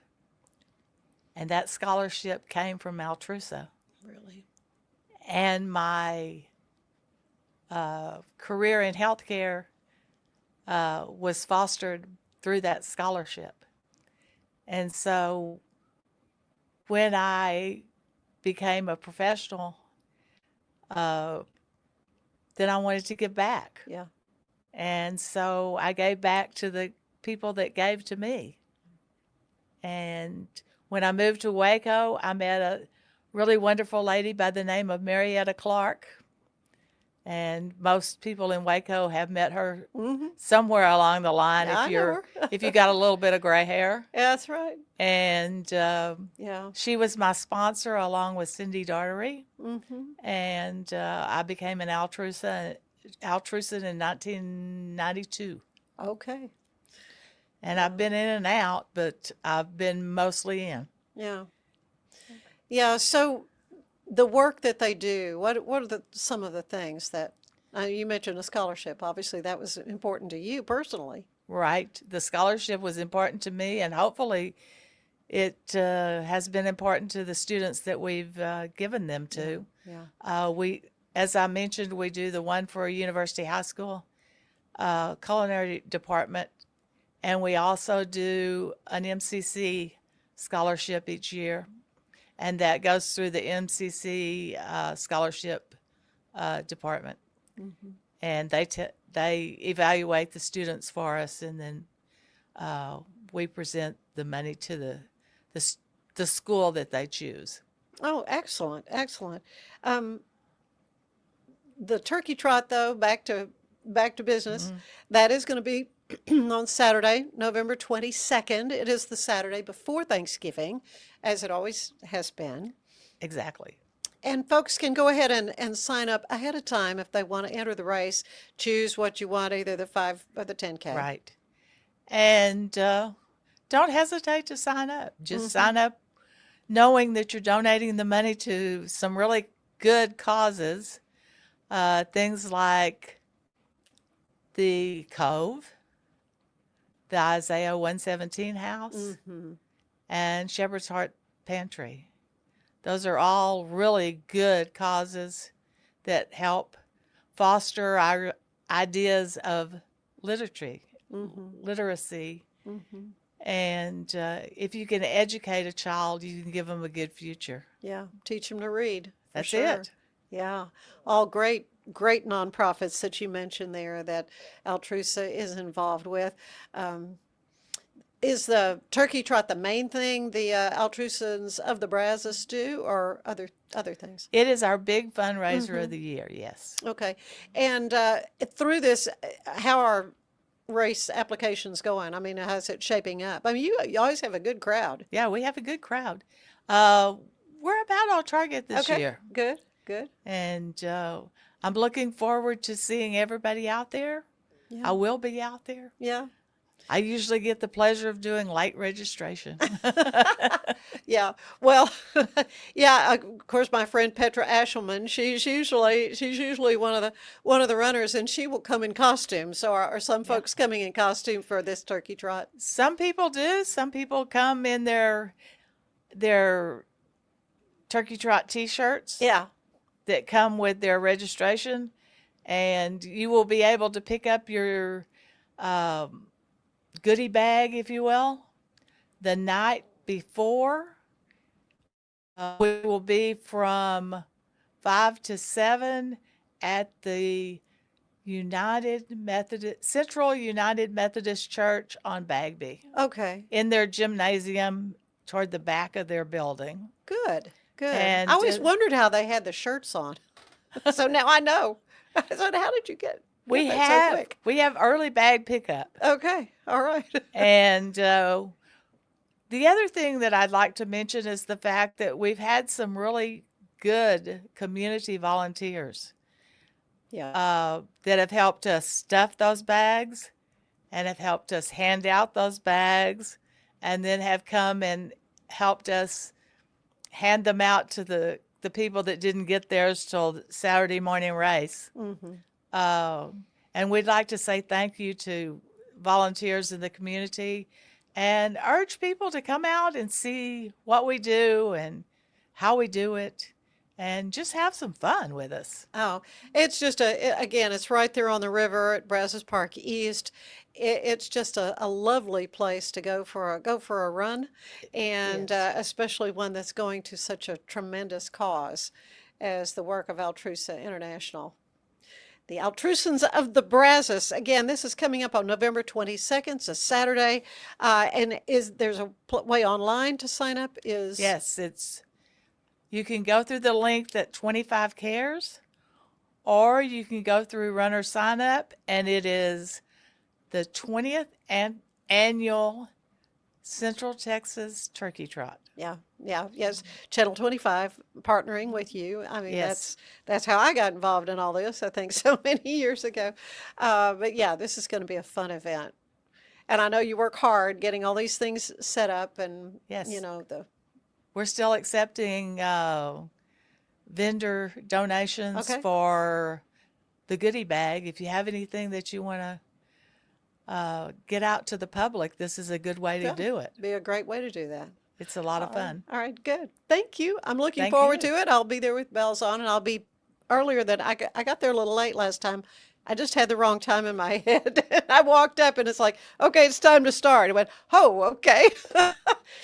And that scholarship came from Altrusa. Really? And my career in healthcare was fostered through that scholarship. And so when I became a professional, then I wanted to give back. Yeah. And so I gave back to the people that gave to me. And when I moved to Waco, I met a really wonderful lady by the name of Marietta Clark. And most people in Waco have met her somewhere along the line I know her. if you got a little bit of gray hair. Yeah, that's right. And Yeah. she was my sponsor along with Cindy Dartery. Mm-hmm. And I became an Altrusa in 1992. Okay. And I've been in and out, but I've been mostly in. Yeah. Yeah. So the work that they do, what are some of the things that you mentioned a scholarship? Obviously, that was important to you personally. Right. The scholarship was important to me, and hopefully it has been important to the students that we've given them to. Yeah. As I mentioned, we do the one for University High School culinary department, and we also do an MCC scholarship each year, and that goes through the MCC scholarship department. Mm-hmm. And they evaluate the students for us, and then we present the money to the school that they choose. Oh, excellent, excellent. The Turkey Trot, though, back to business. That is going to be on Saturday, November 22nd. It is the Saturday before Thanksgiving, as it always has been. Exactly. And folks can go ahead and sign up ahead of time if they want to enter the race. Choose what you want, either the 5 or the 10K. Right. And don't hesitate to sign up. Just sign up knowing that you're donating the money to some really good causes. Things like the Cove, the Isaiah 117 House, and Shepherd's Heart Pantry. Those are all really good causes that help foster our ideas of literacy. And if you can educate a child, you can give them a good future. Yeah, teach them to read. That's sure. it. Yeah, all great nonprofits that you mentioned there that Altrusa is involved with. Is the Turkey Trot the main thing the Altrusans of the Brazos do, or other things? It is our big fundraiser of the year, yes. Okay. And through this, how are race applications going? I mean, how's it shaping up? I mean, you always have a good crowd. Yeah, we have a good crowd. We're about on target this year. Good. And I'm looking forward to seeing everybody out there. Yeah. I will be out there. Yeah. I usually get the pleasure of doing late registration. Yeah. Well, yeah, of course my friend Petra Ashelman, she's usually one of the runners, and she will come in costume. So are some folks coming in costume for this Turkey Trot? Some people do. Some people come in their Turkey Trot t-shirts. Yeah. That come with their registration, and you will be able to pick up your goodie bag, if you will, the night before We will be from 5 to 7 at the Central United Methodist Church on Bagby, Okay. in their gymnasium toward the back of their building. Good. Good. And I always wondered how they had the shirts on. So now I know. So how did you get we that have so quick? we have early bag pickup. Okay. All right. And the other thing that I'd like to mention is the fact that we've had some really good community volunteers Yeah. that have helped us stuff those bags and have helped us hand out those bags, and then have come and helped us hand them out to the people that didn't get theirs till Saturday morning race. Mm-hmm. And we'd like to say thank you to volunteers in the community and urge people to come out and see what we do and how we do it and just have some fun with us. Oh, it's just again, it's right there on the river at Brazos Park East. It's just a lovely place to go for a run, and especially one that's going to such a tremendous cause as the work of Altrusa International. The Altrusans of the Brazos. Again, this is coming up on November 22nd. It's a Saturday, and there's a way online to sign up? Yes, you can go through the link that 25 Cares, or you can go through Runner Sign Up, and it is the 20th annual Central Texas Turkey Trot. Yes. Channel 25 partnering with you. I mean, Yes. that's how I got involved in all this, I think, so many years ago. But yeah, this is going to be a fun event. And I know you work hard getting all these things set up, and, Yes. We're still accepting vendor donations Okay. for the goodie bag. If you have anything that you want to get out to the public, this is a good way to do it. Be a great way to do that. It's a lot of fun. All right, good. Thank you. I'm looking Thank forward you. to it. I'll be there with bells on, and I'll be earlier than I got there a little late last time. I just had the wrong time in my head. I walked up, and it's like, okay, it's time to start. I went, oh, okay.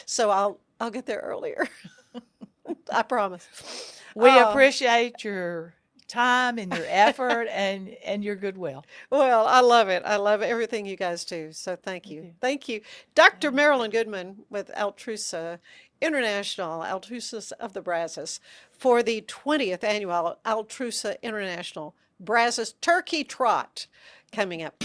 So I'll get there earlier. I promise. We appreciate your time and your effort and your goodwill. Well, I love it. I love everything you guys do. So thank you. Thank you. Dr. Marilyn Goodman with Altrusa International, Altrusas of the Brazos, for the 20th annual Altrusa International Brazos Turkey Trot coming up.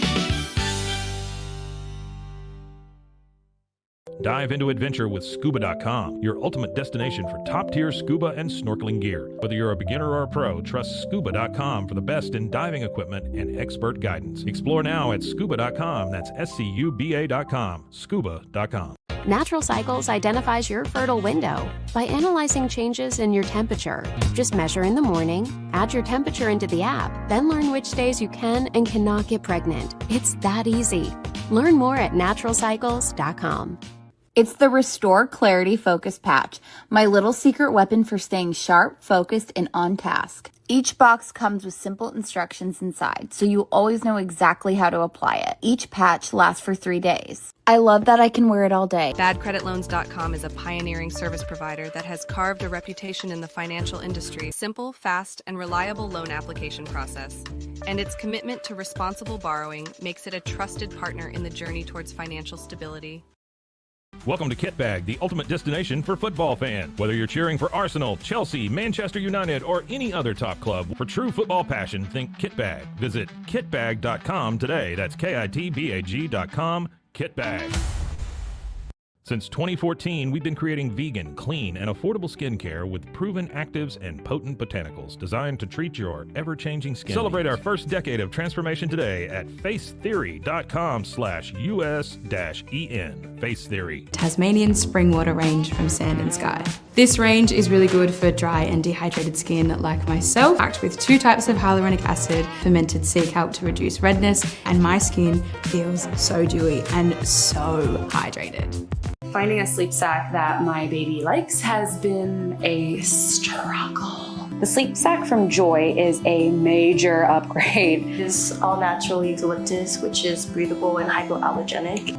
Dive into adventure with Scuba.com, your ultimate destination for top-tier scuba and snorkeling gear. Whether you're a beginner or a pro, trust Scuba.com for the best in diving equipment and expert guidance. Explore now at Scuba.com. That's SCUBA.com. Scuba.com. Natural Cycles identifies your fertile window by analyzing changes in your temperature. Just measure in the morning, add your temperature into the app, then learn which days you can and cannot get pregnant. It's that easy. Learn more at naturalcycles.com. It's the Restore Clarity Focus Patch, my little secret weapon for staying sharp, focused, and on task. Each box comes with simple instructions inside, so you always know exactly how to apply it. Each patch lasts for 3 days. I love that I can wear it all day. BadCreditLoans.com is a pioneering service provider that has carved a reputation in the financial industry. Simple, fast, and reliable loan application process. And its commitment to responsible borrowing makes it a trusted partner in the journey towards financial stability. Welcome to Kit Bag, the ultimate destination for football fans. Whether you're cheering for Arsenal, Chelsea, Manchester United, or any other top club, for true football passion, think Kit Bag. Visit kitbag.com today. That's KITBAG.com. Kit Bag. Since 2014, we've been creating vegan, clean, and affordable skincare with proven actives and potent botanicals designed to treat your ever-changing skin. Celebrate our first decade of transformation today at facetheory.com/US-EN. Face Theory. Tasmanian spring water range from Sand and Sky. This range is really good for dry and dehydrated skin like myself, packed with 2 types of hyaluronic acid, fermented sea kelp to reduce redness, and my skin feels so dewy and so hydrated. Finding a sleep sack that my baby likes has been a struggle. The sleep sack from Joy is a major upgrade. It is all natural eucalyptus, which is breathable and hypoallergenic.